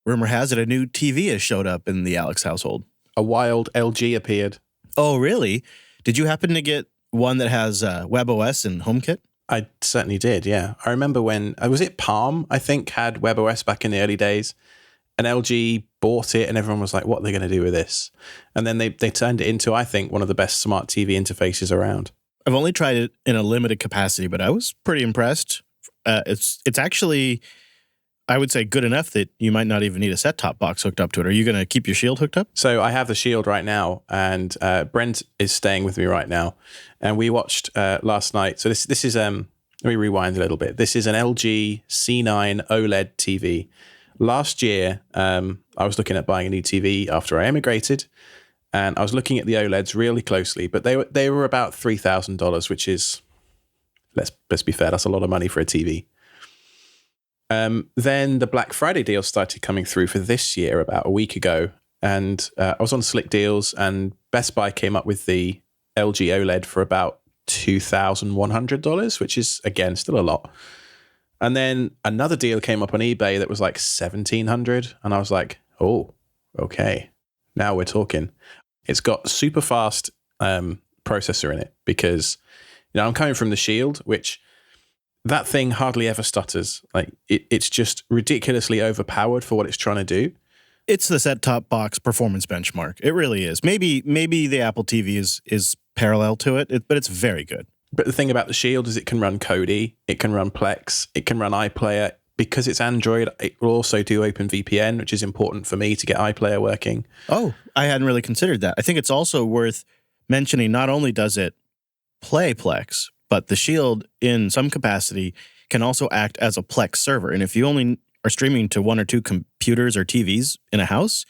rumor has it, a new TV has showed up in the Alex household. A wild LG appeared. Oh, really? Did you happen to get one that has WebOS and HomeKit? I certainly did, yeah. I remember when, was it Palm, I think, had WebOS back in the early days. And LG bought it and everyone was like, what are they going to do with this? And then they turned it into, I think, one of the best smart TV interfaces around. I've only tried it in a limited capacity, but I was pretty impressed. It's actually, I would say, good enough that you might not even need a set-top box hooked up to it. Are you going to keep your Shield hooked up? So I have the Shield right now, and Brent is staying with me right now. And we watched last night. So this is, let me rewind a little bit. This is an LG C9 OLED TV. Last year, I was looking at buying a new TV after I emigrated, and I was looking at the OLEDs really closely, but they were about $3,000, which is, let's be fair, that's a lot of money for a TV. Then the Black Friday deals started coming through for this year about a week ago, and I was on Slick Deals, and Best Buy came up with the LG OLED for about $2,100, which is, again, still a lot. And then another deal came up on eBay that was like $1,700. And I was like, oh, okay. Now we're talking. It's got super fast processor in it because, I'm coming from the Shield, which that thing hardly ever stutters. Like it's just ridiculously overpowered for what it's trying to do. It's the set-top box performance benchmark. It really is. Maybe the Apple TV is parallel to it, but it's very good. But the thing about the Shield is it can run Kodi, it can run Plex, it can run iPlayer. Because it's Android, it will also do OpenVPN, which is important for me to get iPlayer working. Oh, I hadn't really considered that. I think it's also worth mentioning not only does it play Plex, but the Shield in some capacity can also act as a Plex server. And if you only are streaming to one or two computers or TVs in a house,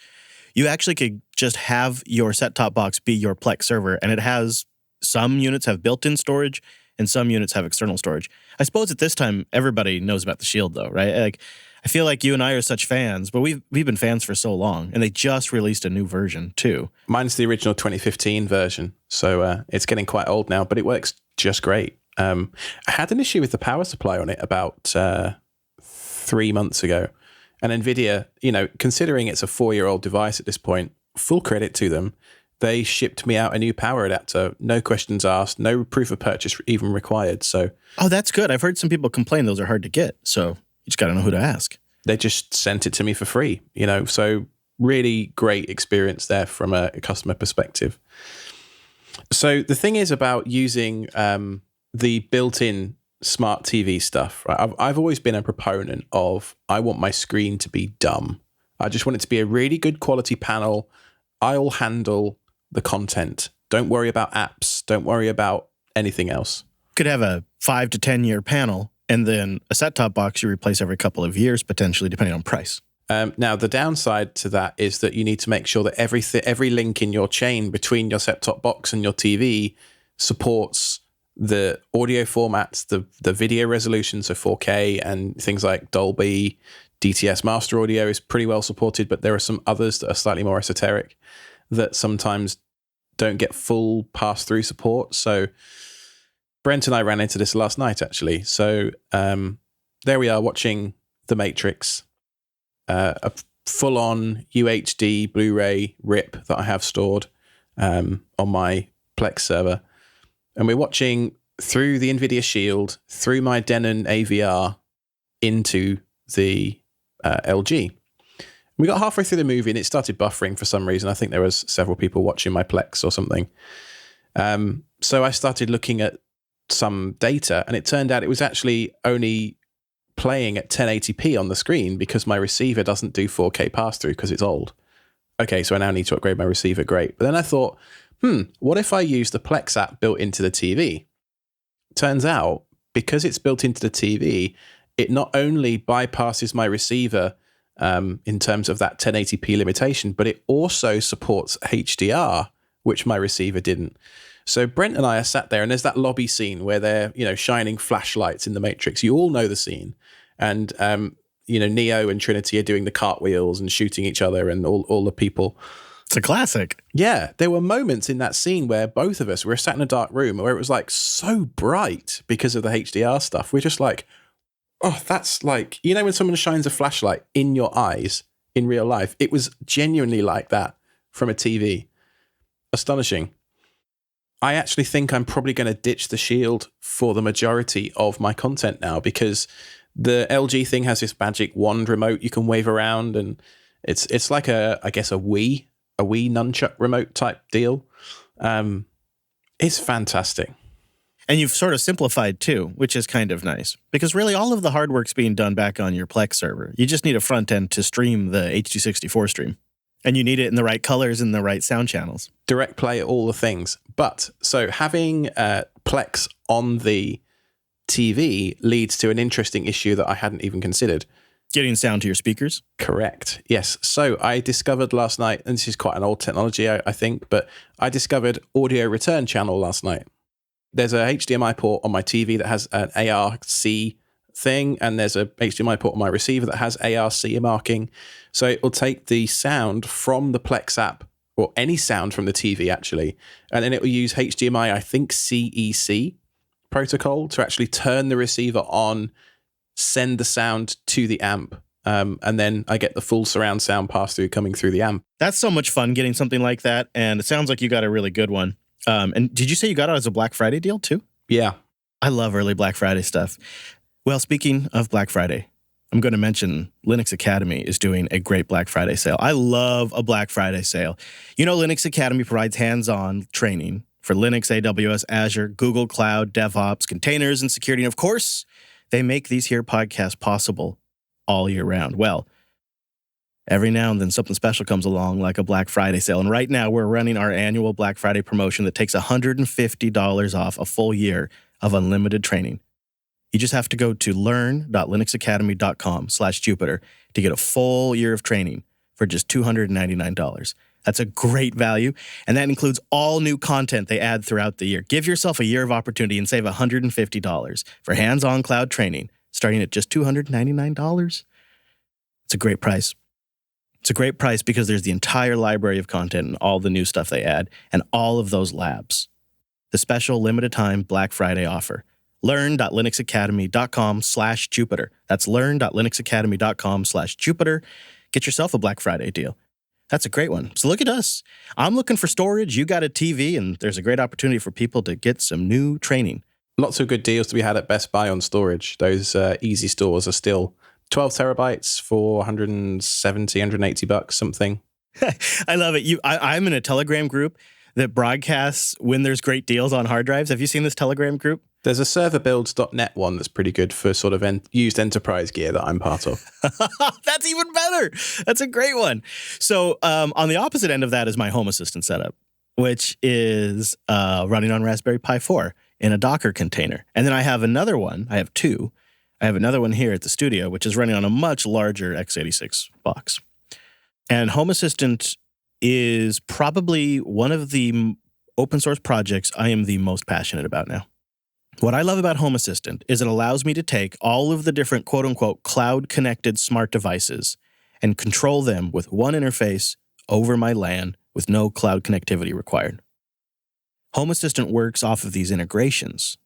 you actually could just have your set-top box be your Plex server, and it has some units have built-in storage, and some units have external storage. I suppose at this time, everybody knows about the Shield, though, right? Like, I feel like you and I are such fans, but we've been fans for so long, and they just released a new version, too. Mine's the original 2015 version, so it's getting quite old now, but it works just great. I had an issue with the power supply on it about 3 months ago, and NVIDIA, considering it's a 4-year-old device at this point, full credit to them, they shipped me out a new power adapter, no questions asked, no proof of purchase even required. So, oh, that's good. I've heard some people complain those are hard to get. So you just got to know who to ask. They just sent it to me for free, so really great experience there from a customer perspective. So the thing is about using the built-in smart TV stuff, right? I've always been a proponent of, I want my screen to be dumb. I just want it to be a really good quality panel. I'll handle the content. Don't worry about apps. Don't worry about anything else. Could have a 5 to 10 year panel, and then a set-top box you replace every couple of years, potentially, depending on price. Now, the downside to that is that you need to make sure that every link in your chain between your set-top box and your TV supports the audio formats, the video resolution, so 4K and things like Dolby, DTS Master Audio is pretty well supported, but there are some others that are slightly more esoteric that sometimes don't get full pass-through support. So Brent and I ran into this last night, actually. So there we are watching The Matrix, a full-on UHD Blu-ray rip that I have stored on my Plex server. And we're watching through the NVIDIA Shield, through my Denon AVR into the LG. We got halfway through the movie and it started buffering for some reason. I think there was several people watching my Plex or something. So I started looking at some data, and it turned out it was actually only playing at 1080p on the screen because my receiver doesn't do 4K pass-through because it's old. Okay, so I now need to upgrade my receiver. Great. But then I thought, what if I use the Plex app built into the TV? Turns out, because it's built into the TV, it not only bypasses my receiver in terms of that 1080p limitation, but it also supports HDR, which my receiver didn't. So Brent and I are sat there, and there's that lobby scene where they're, shining flashlights in the Matrix. You all know the scene. And, Neo and Trinity are doing the cartwheels and shooting each other and all the people. It's a classic. Yeah. There were moments in that scene where both of us were sat in a dark room where it was like so bright because of the HDR stuff. We're just like, oh, that's like, when someone shines a flashlight in your eyes, in real life. It was genuinely like that from a TV. Astonishing. I actually think I'm probably going to ditch the Shield for the majority of my content now, because the LG thing has this magic wand remote you can wave around, and it's like a Wii nunchuck remote type deal. It's fantastic. And you've sort of simplified too, which is kind of nice, because really all of the hard work's being done back on your Plex server. You just need a front end to stream the HD64 stream, and you need it in the right colors and the right sound channels. Direct play, all the things. But so having Plex on the TV leads to an interesting issue that I hadn't even considered. Getting sound to your speakers? Correct. Yes. So I discovered last night, and this is quite an old technology, I think, but I discovered audio return channel last night. There's a HDMI port on my TV that has an ARC thing, and there's a HDMI port on my receiver that has ARC marking. So it will take the sound from the Plex app, or any sound from the TV actually, and then it will use HDMI, I think CEC protocol, to actually turn the receiver on, send the sound to the amp, and then I get the full surround sound pass through coming through the amp. That's so much fun getting something like that, and it sounds like you got a really good one. And did you say you got it as a Black Friday deal too? Yeah. I love early Black Friday stuff. Well, speaking of Black Friday, I'm going to mention Linux Academy is doing a great Black Friday sale. I love a Black Friday sale. You know, Linux Academy provides hands-on training for Linux, AWS, Azure, Google Cloud, DevOps, containers, and security. And of course, they make these here podcasts possible all year round. Well, every now and then something special comes along, like a Black Friday sale. And right now we're running our annual Black Friday promotion that takes $150 off a full year of unlimited training. You just have to go to learn.linuxacademy.com/Jupiter to get a full year of training for just $299. That's a great value, and that includes all new content they add throughout the year. Give yourself a year of opportunity and save $150 for hands-on cloud training, starting at just $299. It's a great price. It's a great price because there's the entire library of content and all the new stuff they add, and all of those labs. The special limited-time Black Friday offer. Learn.linuxacademy.com/Jupiter. That's learn.linuxacademy.com/Jupiter. Get yourself a Black Friday deal. That's a great one. So look at us. I'm looking for storage. You got a TV, and there's a great opportunity for people to get some new training. Lots of good deals to be had at Best Buy on storage. Those easy stores are still 12 terabytes for 170, 180 bucks, something. I love it. I'm in a Telegram group that broadcasts when there's great deals on hard drives. Have you seen this Telegram group? There's a serverbuilds.net one that's pretty good for sort of used enterprise gear that I'm part of. That's even better. That's a great one. So on the opposite end of that is my Home Assistant setup, which is running on Raspberry Pi 4 in a Docker container. And then I have another one. I have two. I have another one here at the studio, which is running on a much larger x86 box. And Home Assistant is probably one of the open source projects I am the most passionate about now. What I love about Home Assistant is it allows me to take all of the different quote-unquote cloud-connected smart devices and control them with one interface over my LAN with no cloud connectivity required. Home Assistant works off of these integrations,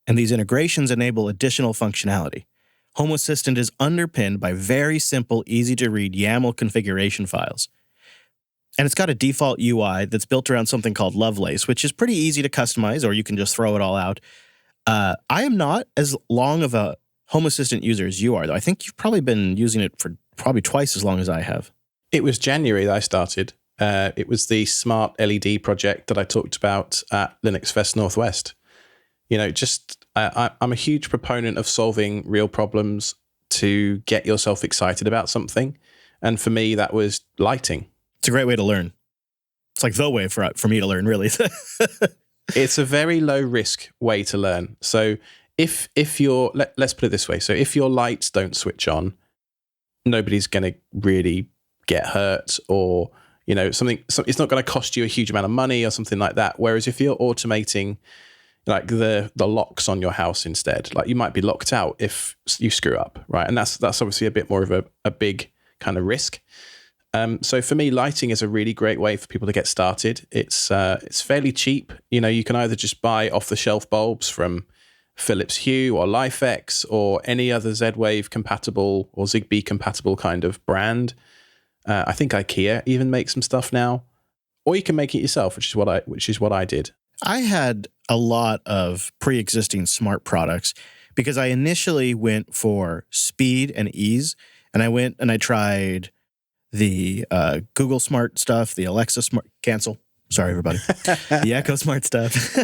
and these integrations enable additional functionality. Home Assistant is underpinned by very simple, easy-to-read YAML configuration files. And it's got a default UI that's built around something called Lovelace, which is pretty easy to customize, or you can just throw it all out. I am not as long of a Home Assistant user as you are, though. I think you've probably been using it for probably twice as long as I have. It was January that I started. It was the smart LED project that I talked about at Linux Fest Northwest. You know, I'm a huge proponent of solving real problems to get yourself excited about something. And for me, that was lighting. It's a great way to learn. It's like the way for me to learn, really. It's a very low risk way to learn. So if you're, let's put it this way. So if your lights don't switch on, nobody's going to really get hurt, or, you know, it's not going to cost you a huge amount of money or something like that. Whereas if you're automating like the locks on your house instead, like you might be locked out if you screw up, right? And that's obviously a bit more of a big kind of risk. So for me, lighting is a really great way for people to get started. It's fairly cheap. You know, you can either just buy off-the-shelf bulbs from Philips Hue or LifeX or any other Z-Wave compatible or Zigbee compatible kind of brand. I think IKEA even makes some stuff now, or you can make it yourself, which is what I did. I had a lot of pre-existing smart products because I initially went for speed and ease, and I went and I tried the Google Smart stuff, the Alexa Smart cancel. Sorry, everybody. The Echo Smart stuff,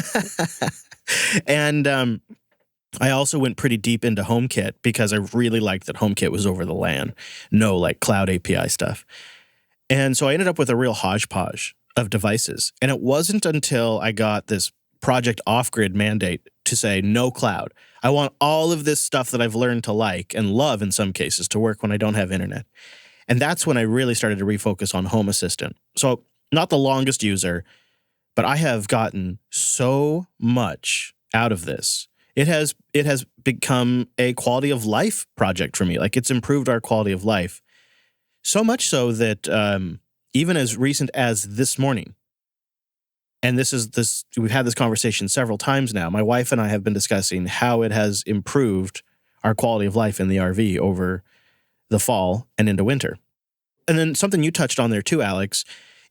and I also went pretty deep into HomeKit because I really liked that HomeKit was over the LAN, no like cloud API stuff. And so I ended up with a real hodgepodge of devices. And it wasn't until I got this Project Off-Grid mandate to say no cloud. I want all of this stuff that I've learned to like and love in some cases to work when I don't have internet. And that's when I really started to refocus on Home Assistant. So not the longest user, but I have gotten so much out of this. It has become a quality of life project for me. Like it's improved our quality of life. So much so that even as recent as this morning, and we've had this conversation several times now, my wife and I have been discussing how it has improved our quality of life in the RV over the fall and into winter. And then something you touched on there too, Alex,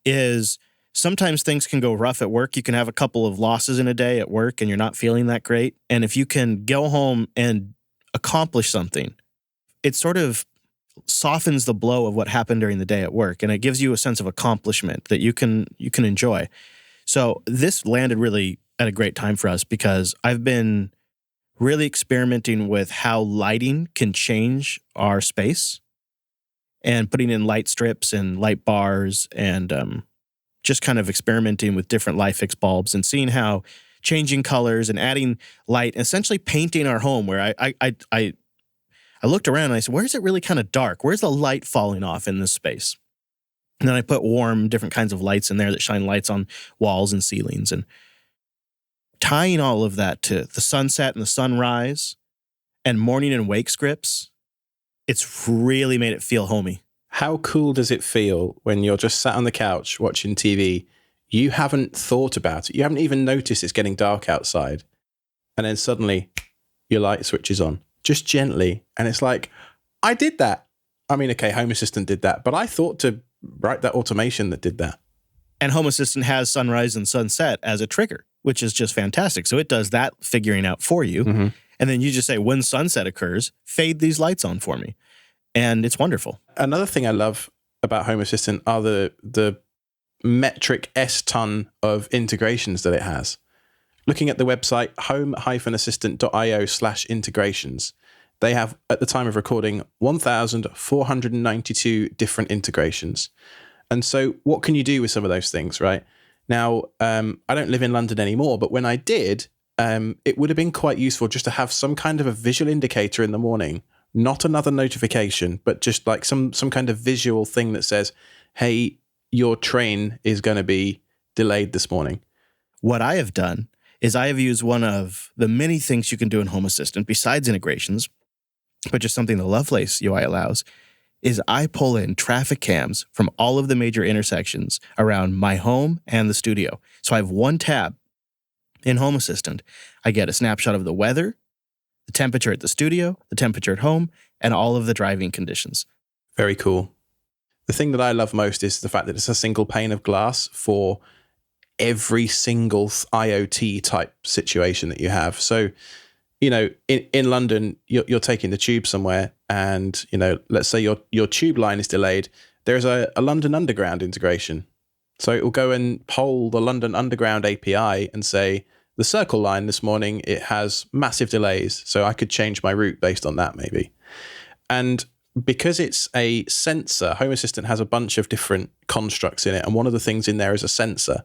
is sometimes things can go rough at work. You can have a couple of losses in a day at work and you're not feeling that great. And if you can go home and accomplish something, it sort of softens the blow of what happened during the day at work. And it gives you a sense of accomplishment that you can enjoy. So this landed really at a great time for us because I've been really experimenting with how lighting can change our space and putting in light strips and light bars and just kind of experimenting with different LIFX bulbs and seeing how changing colors and adding light, essentially painting our home where I looked around and I said, where is it really kind of dark? Where's the light falling off in this space? And then I put warm, different kinds of lights in there that shine lights on walls and ceilings and tying all of that to the sunset and the sunrise and morning and wake scripts. It's really made it feel homey. How cool does it feel when you're just sat on the couch watching TV? You haven't thought about it. You haven't even noticed it's getting dark outside. And then suddenly your light switches on, just gently. And it's like, I did that. I mean, okay, Home Assistant did that, but I thought to write that automation that did that. And Home Assistant has sunrise and sunset as a trigger, which is just fantastic. So it does that figuring out for you. Mm-hmm. And then you just say, when sunset occurs, fade these lights on for me. And it's wonderful. Another thing I love about Home Assistant are the metric S-ton of integrations that it has. Looking at the website, home-assistant.io/integrations, they have, at the time of recording, 1,492 different integrations. And so what can you do with some of those things, right? Now, I don't live in London anymore, but when I did, it would have been quite useful just to have some kind of a visual indicator in the morning. Not another notification, but just like some kind of visual thing that says, hey, your train is going to be delayed this morning. What I have done is I have used one of the many things you can do in Home Assistant besides integrations, but just something the Lovelace UI allows, is I pull in traffic cams from all of the major intersections around my home and the studio. So I have one tab in Home Assistant. I get a snapshot of the weather, the temperature at the studio, the temperature at home, and all of the driving conditions. Very cool. The thing that I love most is the fact that it's a single pane of glass for every single IoT type situation that you have. So, you know, in London, you're taking the tube somewhere and, you know, let's say your tube line is delayed. There's a London Underground integration. So it will go and poll the London Underground API and say, the Circle line this morning, it has massive delays. So I could change my route based on that maybe. And because it's a sensor, Home Assistant has a bunch of different constructs in it. And one of the things in there is a sensor.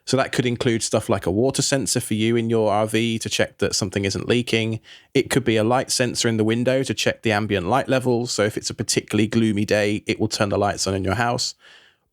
So that could include stuff like a water sensor for you in your RV to check that something isn't leaking. It could be a light sensor in the window to check the ambient light levels. So if it's a particularly gloomy day, it will turn the lights on in your house.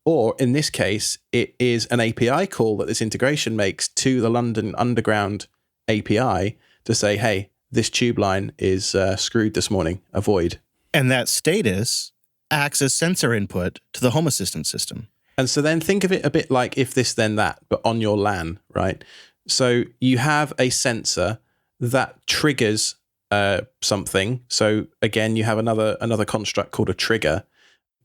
Or in this case, it is an API call that this integration makes to the London Underground API to say, hey, this tube line is screwed this morning, avoid. And that status acts as sensor input to the Home Assistant system. And so then think of it a bit like if this, then that, but on your LAN, right? So you have a sensor that triggers something. So again, you have another construct called a trigger.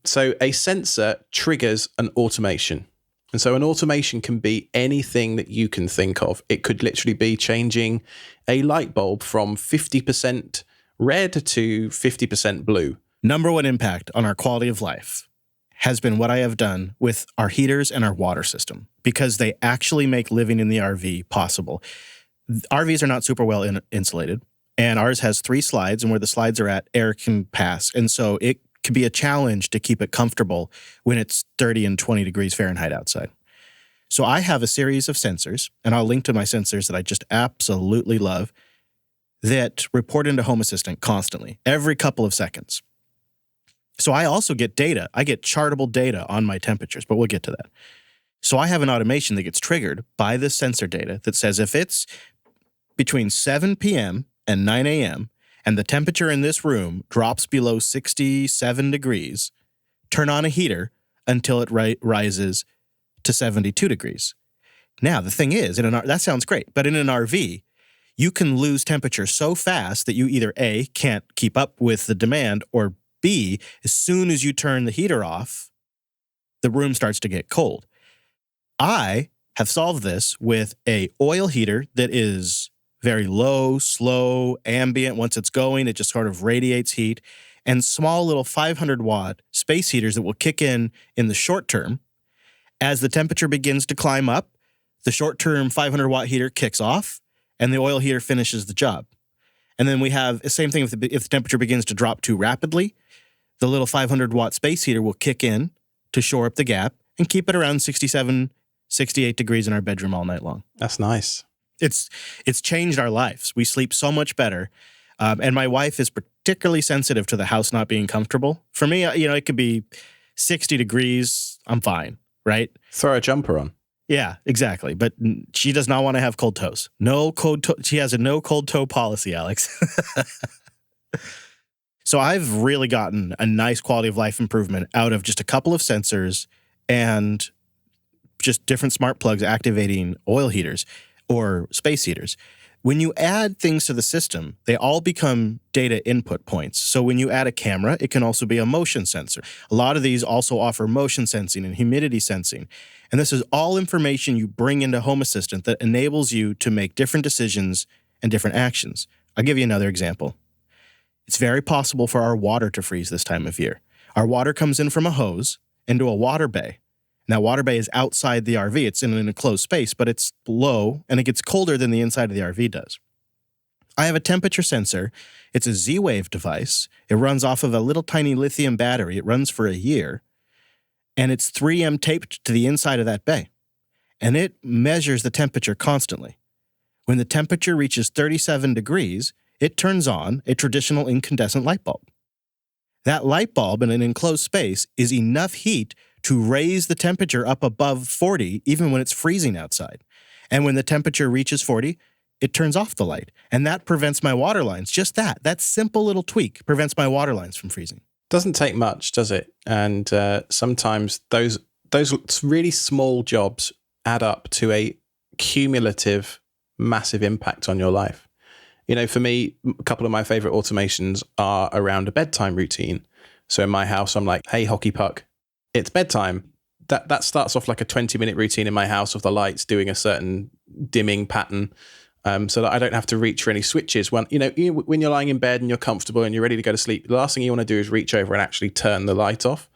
So a sensor triggers an automation. And so an automation can be anything that you can think of. It could literally be changing a light bulb from 50% red to 50% blue. Number one impact on our quality of life has been what I have done with our heaters and our water system, because they actually make living in the RV possible. RVs are not super well insulated, and ours has 3 slides, and where the slides are at, air can pass. And so it can be a challenge to keep it comfortable when it's 30 and 20 degrees Fahrenheit outside. So I have a series of sensors, and I'll link to my sensors that I just absolutely love, that report into Home Assistant constantly, every couple of seconds. So I also get data. I get chartable data on my temperatures, but we'll get to that. So I have an automation that gets triggered by this sensor data that says if it's between 7 p.m. and 9 a.m., and the temperature in this room drops below 67 degrees, turn on a heater until it rises to 72 degrees. Now, the thing is, that sounds great, but in an RV, you can lose temperature so fast that you either A, can't keep up with the demand, or B, as soon as you turn the heater off, the room starts to get cold. I have solved this with a oil heater that is very low, slow, ambient. Once it's going, it just sort of radiates heat, and small little 500-watt space heaters that will kick in the short term. As the temperature begins to climb up, the short-term 500-watt heater kicks off, and the oil heater finishes the job. And then we have the same thing if the temperature begins to drop too rapidly, the little 500-watt space heater will kick in to shore up the gap and keep it around 67, 68 degrees in our bedroom all night long. That's nice. It's changed our lives. We sleep so much better. And my wife is particularly sensitive to the house not being comfortable. For me, it could be 60 degrees. I'm fine, right? Throw a jumper on. Yeah, exactly. But she does not want to have cold toes. No cold toe. She has a no cold toe policy, Alex. So I've really gotten a nice quality of life improvement out of just a couple of sensors and just different smart plugs activating oil heaters or space heaters. When you add things to the system, they all become data input points. So when you add a camera, it can also be a motion sensor. A lot of these also offer motion sensing and humidity sensing. And this is all information you bring into Home Assistant that enables you to make different decisions and different actions. I'll give you another example. It's very possible for our water to freeze this time of year. Our water comes in from a hose into a water bay. Now, water bay is outside the RV. It's in an enclosed space, but it's low, and it gets colder than the inside of the RV does. I have a temperature sensor. It's a Z-Wave device. It runs off of a little tiny lithium battery. It runs for a year, and it's 3M taped to the inside of that bay, and it measures the temperature constantly. When the temperature reaches 37 degrees, it turns on a traditional incandescent light bulb. That light bulb in an enclosed space is enough heat to raise the temperature up above 40, even when it's freezing outside. And when the temperature reaches 40, it turns off the light. And that prevents my water lines. Just that simple little tweak prevents my water lines from freezing. Doesn't take much, does it? And sometimes those really small jobs add up to a cumulative, massive impact on your life. For me, a couple of my favorite automations are around a bedtime routine. So in my house, I'm like, hey, hockey puck, it's bedtime. That starts off like a 20-minute routine in my house of the lights doing a certain dimming pattern, so that I don't have to reach for any switches. When you're lying in bed and you're comfortable and you're ready to go to sleep, the last thing you want to do is reach over and actually turn the light off.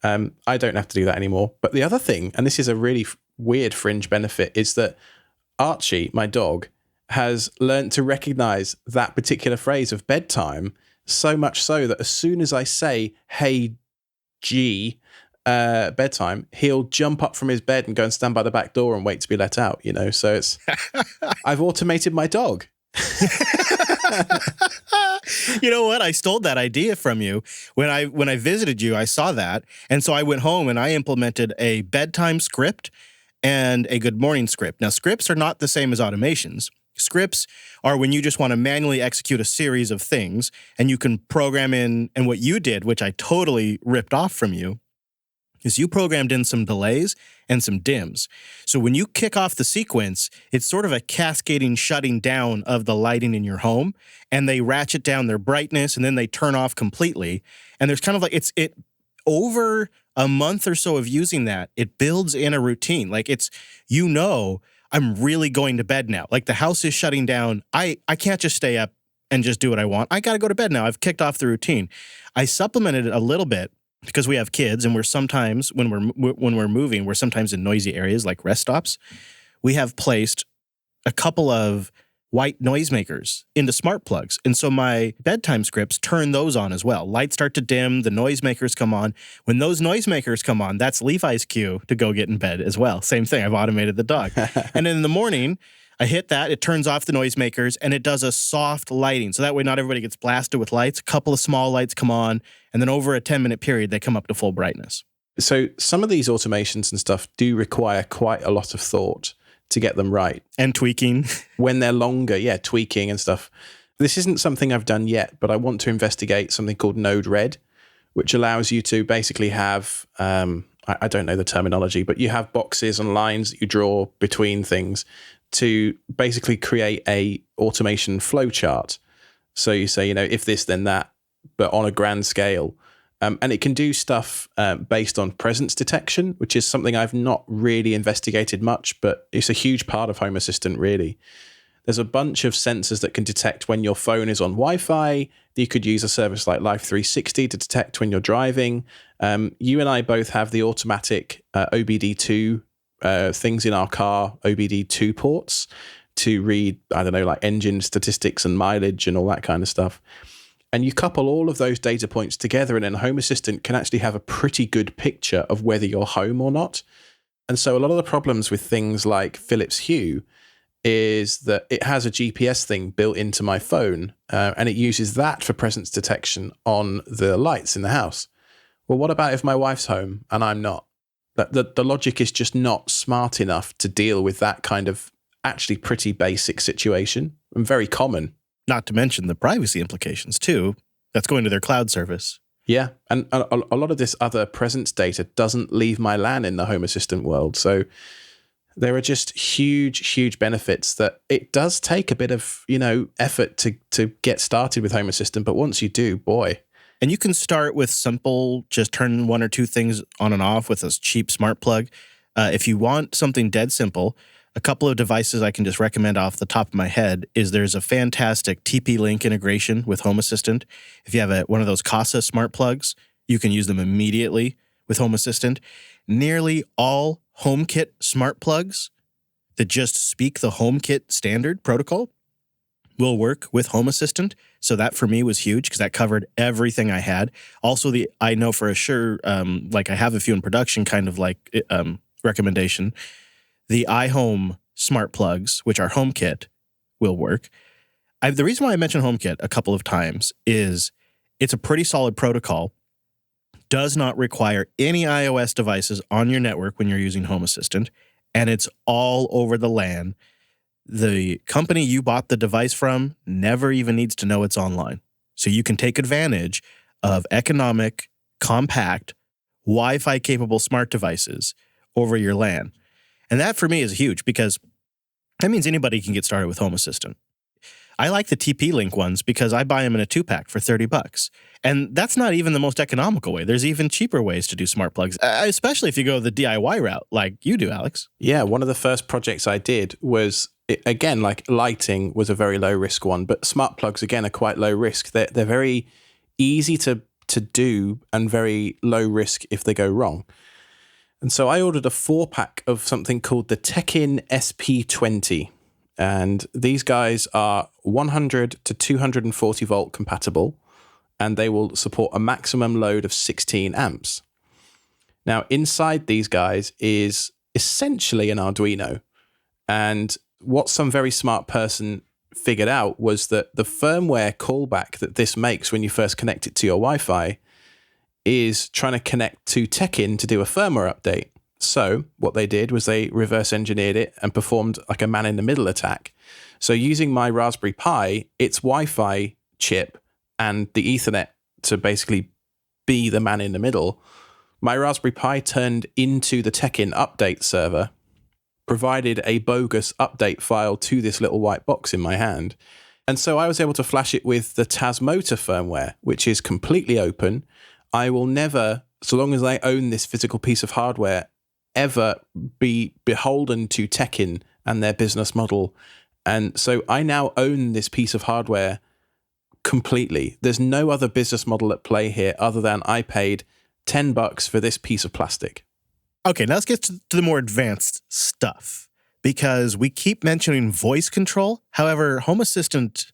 I don't have to do that anymore. But the other thing, and this is a really weird fringe benefit, is that Archie, my dog, has learned to recognize that particular phrase of bedtime, so much so that as soon as I say, hey, G, bedtime, he'll jump up from his bed and go and stand by the back door and wait to be let out, So it's, I've automated my dog. You know what? I stole that idea from you. When I visited you, I saw that. And so I went home and I implemented a bedtime script and a good morning script. Now, scripts are not the same as automations. Scripts are when you just want to manually execute a series of things and you can program in, and what you did, which I totally ripped off from you, is you programmed in some delays and some dims. So when you kick off the sequence, it's sort of a cascading shutting down of the lighting in your home, and they ratchet down their brightness and then they turn off completely. And there's kind of like it over a month or so of using that, it builds in a routine. Like it's, I'm really going to bed now. Like the house is shutting down. I can't just stay up and just do what I want. I got to go to bed now. I've kicked off the routine. I supplemented it a little bit because we have kids and we're sometimes, when we're moving, we're sometimes in noisy areas like rest stops. We have placed a couple of white noisemakers into smart plugs. And so my bedtime scripts turn those on as well. Lights start to dim, the noisemakers come on. When those noisemakers come on, that's Levi's cue to go get in bed as well. Same thing, I've automated the dog. And then in the morning, I hit that, it turns off the noisemakers, and it does a soft lighting. So that way not everybody gets blasted with lights. A couple of small lights come on, and then over a 10-minute period, they come up to full brightness. So some of these automations and stuff do require quite a lot of thought to get them right. And tweaking. When they're longer, tweaking and stuff. This isn't something I've done yet, but I want to investigate something called Node Red, which allows you to basically have, I don't know the terminology, but you have boxes and lines that you draw between things to basically create a automation flow chart. So you say, if this, then that, but on a grand scale. And it can do stuff based on presence detection, which is something I've not really investigated much, but it's a huge part of Home Assistant, really. There's a bunch of sensors that can detect when your phone is on Wi-Fi. You could use a service like Life 360 to detect when you're driving. You and I both have the automatic OBD2 things in our car, OBD2 ports, to read, like engine statistics and mileage and all that kind of stuff. And you couple all of those data points together, and then Home Assistant can actually have a pretty good picture of whether you're home or not. And so a lot of the problems with things like Philips Hue is that it has a GPS thing built into my phone, and it uses that for presence detection on the lights in the house. Well, what about if my wife's home and I'm not? The logic is just not smart enough to deal with that kind of actually pretty basic situation and very common. Not to mention the privacy implications, too. That's going to their cloud service. Yeah, and a lot of this other presence data doesn't leave my LAN in the Home Assistant world. So there are just huge, huge benefits that it does take a bit of, effort to get started with Home Assistant. But once you do, boy. And you can start with simple, just turn one or two things on and off with a cheap smart plug. If you want something dead simple, a couple of devices I can just recommend off the top of my head is there's a fantastic TP-Link integration with Home Assistant. If you have one of those Casa smart plugs, you can use them immediately with Home Assistant. Nearly all HomeKit smart plugs that just speak the HomeKit standard protocol will work with Home Assistant. So that for me was huge because that covered everything I had. Also, I know for sure, like I have a few in production, kind of like recommendation. The iHome smart plugs, which are HomeKit, will work. The reason why I mentioned HomeKit a couple of times is it's a pretty solid protocol, does not require any iOS devices on your network when you're using Home Assistant, and it's all over the LAN. The company you bought the device from never even needs to know it's online. So you can take advantage of economic, compact, Wi-Fi capable smart devices over your LAN. And that for me is huge because that means anybody can get started with Home Assistant. I like the TP-Link ones because I buy them in a 2-pack for $30. And that's not even the most economical way. There's even cheaper ways to do smart plugs, especially if you go the DIY route like you do, Alex. Yeah, one of the first projects I did was, again, like lighting was a very low risk one, but smart plugs, again, are quite low risk. They're very easy to do and very low risk if they go wrong. And so I ordered a 4-pack of something called the Tekin SP20. And these guys are 100 to 240 volt compatible, and they will support a maximum load of 16 amps. Now, inside these guys is essentially an Arduino. And what some very smart person figured out was that the firmware callback that this makes when you first connect it to your Wi-Fi is trying to connect to Tekin to do a firmware update. So what they did was they reverse engineered it and performed like a man-in-the-middle attack. So using my Raspberry Pi, its Wi-Fi chip and the Ethernet to basically be the man-in-the-middle, my Raspberry Pi turned into the Tekin update server, provided a bogus update file to this little white box in my hand. And so I was able to flash it with the Tasmota firmware, which is completely open. I will never so long as I own this physical piece of hardware, ever be beholden to Tekken and their business model. And so I now own this piece of hardware completely. There's no other business model at play here other than I paid $10 for this piece of plastic. Okay, now let's get to the more advanced stuff, because we keep mentioning voice control. However, Home Assistant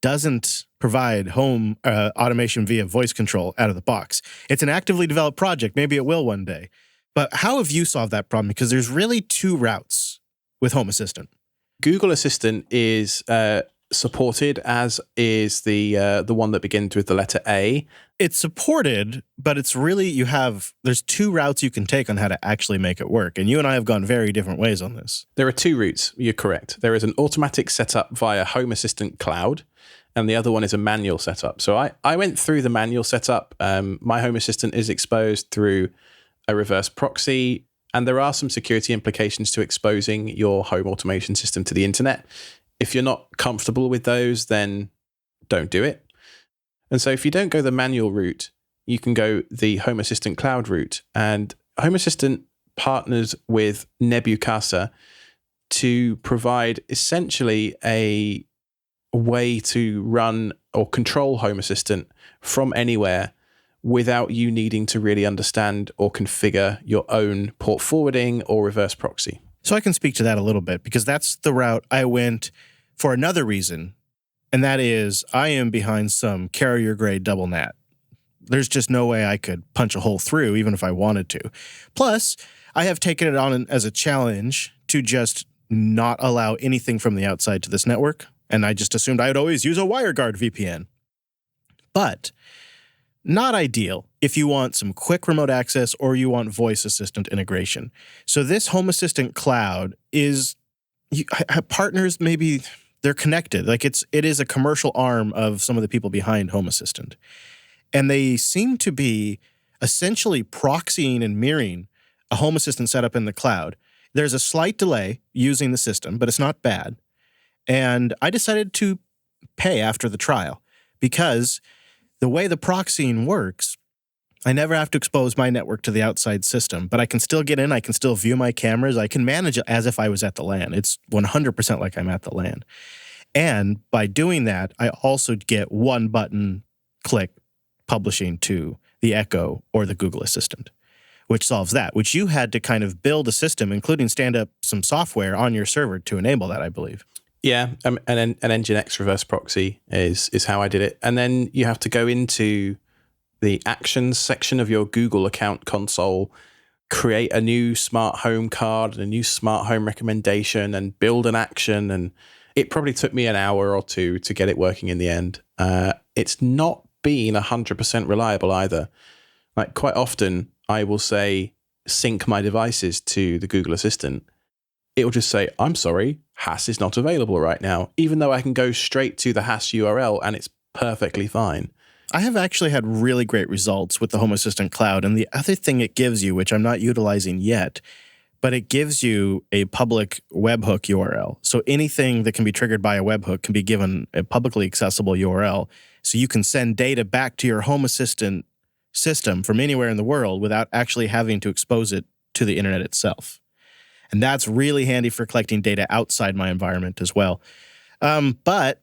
doesn't provide home automation via voice control out of the box. It's an actively developed project. Maybe it will one day. But how have you solved that problem? Because there's really two routes with Home Assistant. Google Assistant is supported, as is the one that begins with the letter A. It's supported, but it's really, there's two routes you can take on how to actually make it work. And you and I have gone very different ways on this. There are two routes. You're correct. There is an automatic setup via Home Assistant Cloud, and the other one is a manual setup. So I went through the manual setup. My Home Assistant is exposed through a reverse proxy, and there are some security implications to exposing your home automation system to the internet. If you're not comfortable with those, then don't do it. And so if you don't go the manual route, you can go the Home Assistant Cloud route. And Home Assistant partners with Nebucasa to provide essentially a way to run or control Home Assistant from anywhere without you needing to really understand or configure your own port forwarding or reverse proxy. So I can speak to that a little bit, because that's the route I went for another reason, and that is I am behind some carrier-grade double NAT. There's just no way I could punch a hole through, even if I wanted to. Plus, I have taken it on as a challenge to just not allow anything from the outside to this network, and I just assumed I would always use a WireGuard VPN. But not ideal if you want some quick remote access or you want voice assistant integration. So this Home Assistant Cloud is partners, maybe they're connected. Like it is a commercial arm of some of the people behind Home Assistant. And they seem to be essentially proxying and mirroring a Home Assistant setup in the cloud. There's a slight delay using the system, but it's not bad. And I decided to pay after the trial, because the way the proxying works, I never have to expose my network to the outside system, but I can still get in, I can still view my cameras, I can manage it as if I was at the LAN. It's 100% like I'm at the LAN. And by doing that, I also get one button click publishing to the Echo or the Google Assistant, which solves that, which you had to kind of build a system, including stand up some software on your server to enable that, I believe. Yeah, an Nginx reverse proxy is how I did it. And then you have to go into the actions section of your Google account console, create a new smart home card and a new smart home recommendation and build an action. And it probably took me an hour or two to get it working in the end. It's not been 100% reliable either. Like quite often I will say, sync my devices to the Google Assistant. It will just say, I'm sorry, HAS is not available right now, even though I can go straight to the HAS URL and it's perfectly fine. I have actually had really great results with the Home Assistant Cloud. And the other thing it gives you, which I'm not utilizing yet, but it gives you a public webhook URL. So anything that can be triggered by a webhook can be given a publicly accessible URL. So you can send data back to your Home Assistant system from anywhere in the world without actually having to expose it to the internet itself. And that's really handy for collecting data outside my environment as well. But at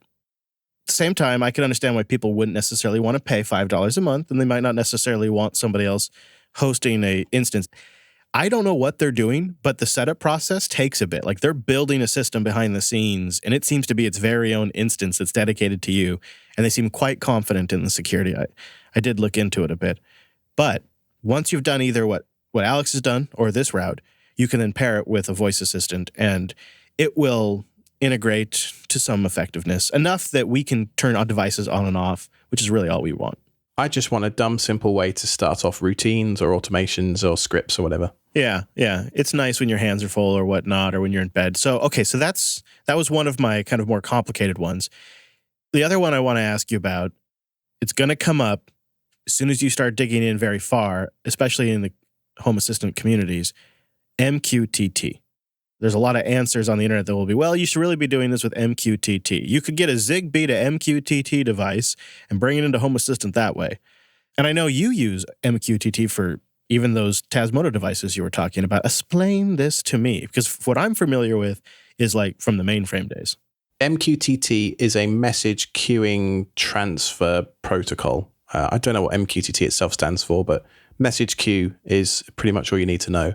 the same time, I can understand why people wouldn't necessarily want to pay $5 a month, and they might not necessarily want somebody else hosting an instance. I don't know what they're doing, but the setup process takes a bit. Like they're building a system behind the scenes, and it seems to be its very own instance that's dedicated to you. And they seem quite confident in the security. I did look into it a bit. But once you've done either what Alex has done or this route, you can then pair it with a voice assistant, and it will integrate to some effectiveness, enough that we can turn our devices on and off, which is really all we want. I just want a dumb, simple way to start off routines or automations or scripts or whatever. Yeah. It's nice when your hands are full or whatnot, or when you're in bed. So, okay, so that was one of my kind of more complicated ones. The other one I want to ask you about, it's going to come up as soon as you start digging in very far, especially in the Home Assistant communities, MQTT. There's a lot of answers on the internet that will be, well, you should really be doing this with MQTT. You could get a Zigbee to MQTT device and bring it into Home Assistant that way. And I know you use MQTT for even those Tasmodo devices you were talking about. Explain this to me, because what I'm familiar with is like from the mainframe days. MQTT is a message queuing transfer protocol. I don't know what MQTT itself stands for, but message queue is pretty much all you need to know.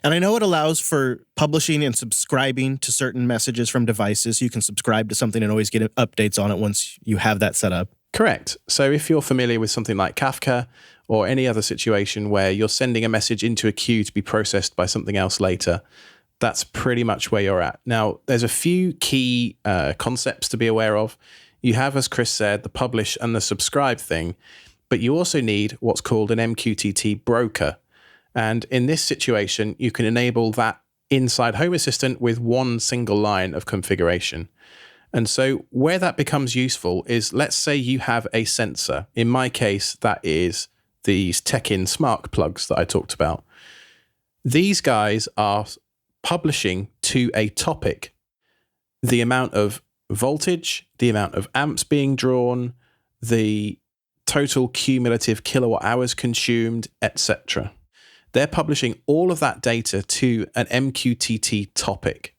And I know it allows for publishing and subscribing to certain messages from devices. You can subscribe to something and always get updates on it once you have that set up. Correct. So if you're familiar with something like Kafka or any other situation where you're sending a message into a queue to be processed by something else later, that's pretty much where you're at. Now, there's a few key concepts to be aware of. You have, as Chris said, the publish and the subscribe thing, but you also need what's called an MQTT broker. And in this situation, you can enable that inside Home Assistant with one single line of configuration. And so where that becomes useful is, let's say you have a sensor. In my case, that is these Tekin smart plugs that I talked about. These guys are publishing to a topic the amount of voltage, the amount of amps being drawn, the total cumulative kilowatt hours consumed, etc. They're publishing all of that data to an MQTT topic.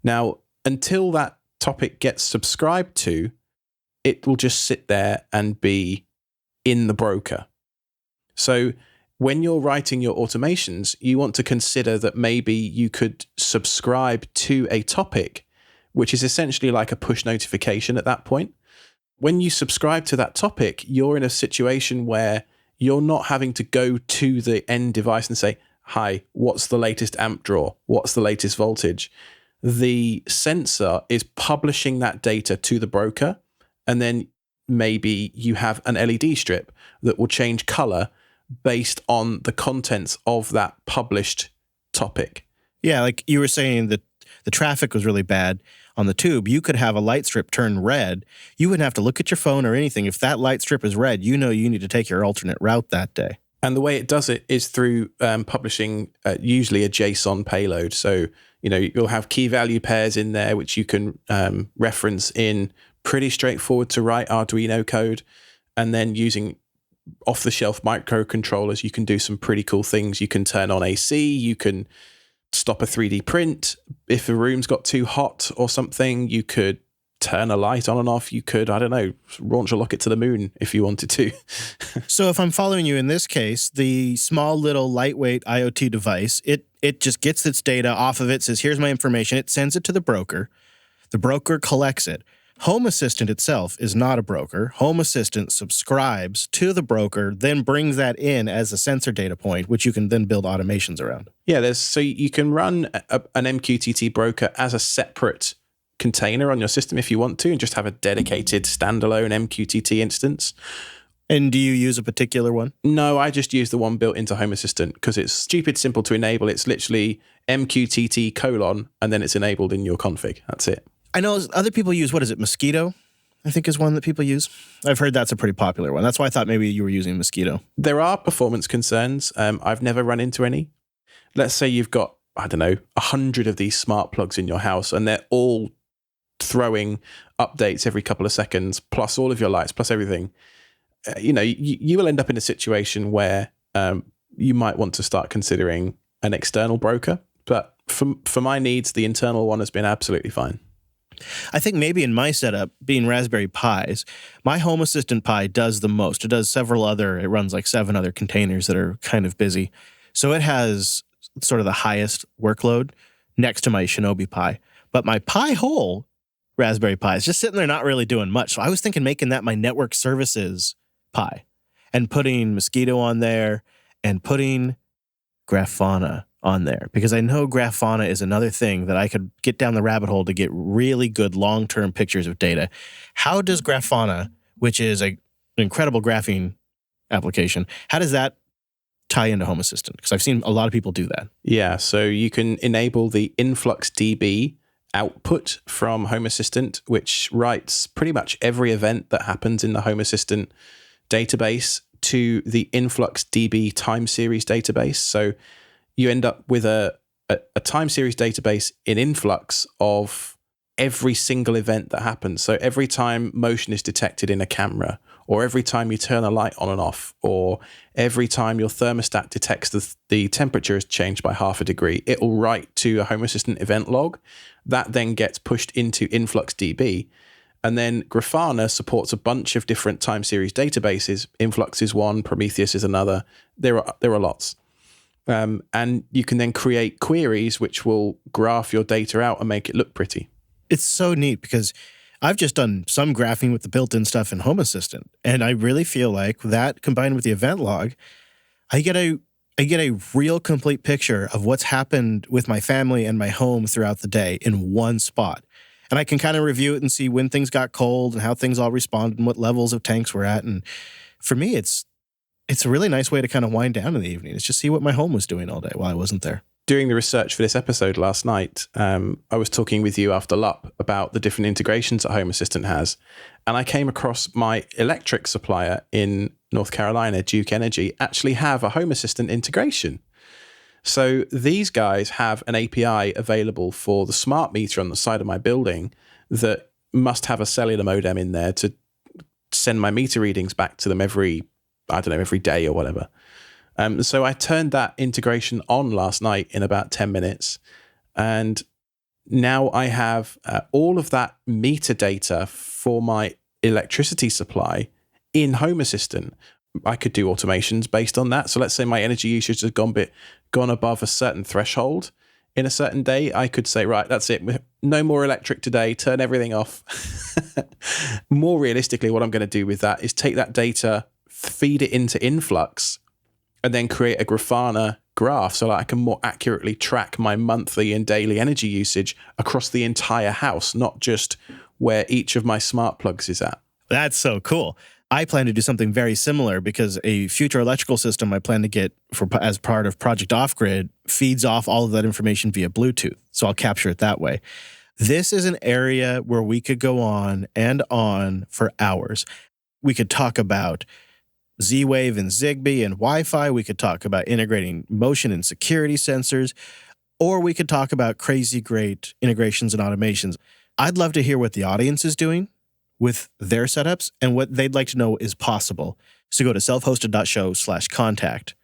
Now, until that topic gets subscribed to, it will just sit there and be in the broker. So when you're writing your automations, you want to consider that maybe you could subscribe to a topic, which is essentially like a push notification at that point. When you subscribe to that topic, you're in a situation where you're not having to go to the end device and say, hi, what's the latest amp draw? What's the latest voltage? The sensor is publishing that data to the broker, and then maybe you have an LED strip that will change color based on the contents of that published topic. Yeah, like you were saying that the traffic was really bad on the tube. You could have a light strip turn red. You wouldn't have to look at your phone or anything. If that light strip is red, you know you need to take your alternate route that day. And the way it does it is through publishing usually a JSON payload. So, you'll have key value pairs in there, which you can reference in pretty straightforward to write Arduino code. And then using off-the-shelf microcontrollers, you can do some pretty cool things. You can turn on AC, you can stop a 3D print. If a room's got too hot or something, you could turn a light on and off. You could, I don't know, launch a rocket to the moon if you wanted to. So if I'm following you in this case, the small little lightweight IoT device, it just gets its data off of it, says, here's my information. It sends it to the broker. The broker collects it. Home Assistant itself is not a broker. Home Assistant subscribes to the broker, then brings that in as a sensor data point, which you can then build automations around. Yeah, so you can run an MQTT broker as a separate container on your system if you want to, and just have a dedicated standalone MQTT instance. And do you use a particular one? No, I just use the one built into Home Assistant because it's stupid simple to enable. It's literally MQTT : and then it's enabled in your config. That's it. I know other people use, what is it, Mosquito? I think is one that people use. I've heard that's a pretty popular one. That's why I thought maybe you were using Mosquito. There are performance concerns. I've never run into any. Let's say you've got, 100 of these smart plugs in your house, and they're all throwing updates every couple of seconds, plus all of your lights, plus everything. You will end up in a situation where you might want to start considering an external broker. But for my needs, the internal one has been absolutely fine. I think maybe in my setup, being Raspberry Pis, my Home Assistant Pi does the most. It does it runs like 7 other containers that are kind of busy. So it has sort of the highest workload next to my Shinobi Pi. But my Pi-hole Raspberry Pi is just sitting there not really doing much. So I was thinking making that my network services Pi and putting Mosquito on there and putting Grafana on there, because I know Grafana is another thing that I could get down the rabbit hole to get really good long-term pictures of data. How does Grafana, which is an incredible graphing application, how does that tie into Home Assistant? Because I've seen a lot of people do that. Yeah, so you can enable the InfluxDB output from Home Assistant, which writes pretty much every event that happens in the Home Assistant database to the InfluxDB time series database. So you end up with a time series database in Influx of every single event that happens. So every time motion is detected in a camera, or every time you turn a light on and off, or every time your thermostat detects the temperature has changed by half a degree, it will write to a Home Assistant event log that then gets pushed into InfluxDB. And then Grafana supports a bunch of different time series databases. Influx is one, Prometheus is another. There are lots. And you can then create queries which will graph your data out and make it look pretty. It's so neat because I've just done some graphing with the built-in stuff in Home Assistant, and I really feel like that combined with the event log, I get a real complete picture of what's happened with my family and my home throughout the day in one spot. And I can kind of review it and see when things got cold and how things all responded and what levels of tanks we're at. And for me, it's a really nice way to kind of wind down in the evening. It's just see what my home was doing all day while I wasn't there. Doing the research for this episode last night, I was talking with you after LUP about the different integrations that Home Assistant has. And I came across my electric supplier in North Carolina, Duke Energy, actually have a Home Assistant integration. So these guys have an API available for the smart meter on the side of my building that must have a cellular modem in there to send my meter readings back to them every day or whatever. So I turned that integration on last night in about 10 minutes. And now I have all of that meter data for my electricity supply in Home Assistant. I could do automations based on that. So let's say my energy usage has gone above a certain threshold in a certain day. I could say, right, that's it. No more electric today. Turn everything off. More realistically, what I'm going to do with that is take that data, feed it into Influx, and then create a Grafana graph so that I can more accurately track my monthly and daily energy usage across the entire house, not just where each of my smart plugs is at. That's so cool. I plan to do something very similar because a future electrical system I plan to get as part of Project Off Grid feeds off all of that information via Bluetooth. So I'll capture it that way. This is an area where we could go on and on for hours. We could talk about Z-Wave and Zigbee and Wi-Fi. We could talk about integrating motion and security sensors, or we could talk about crazy great integrations and automations. I'd love to hear what the audience is doing with their setups and what they'd like to know is possible. So go to selfhosted.show/contact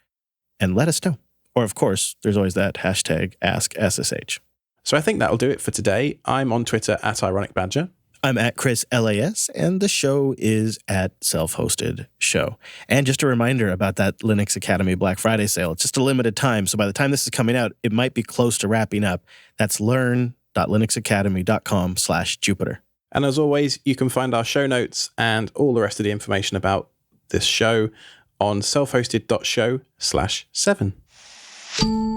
and let us know. Or of course, there's always that hashtag AskSSH. So I think that'll do it for today. I'm on Twitter at IronicBadger. I'm at Chris LAS, and the show is at Self-Hosted Show. And just a reminder about that Linux Academy Black Friday sale. It's just a limited time, so by the time this is coming out, it might be close to wrapping up. That's learn.linuxacademy.com/Jupiter. And as always, you can find our show notes and all the rest of the information about this show on selfhosted.show/7.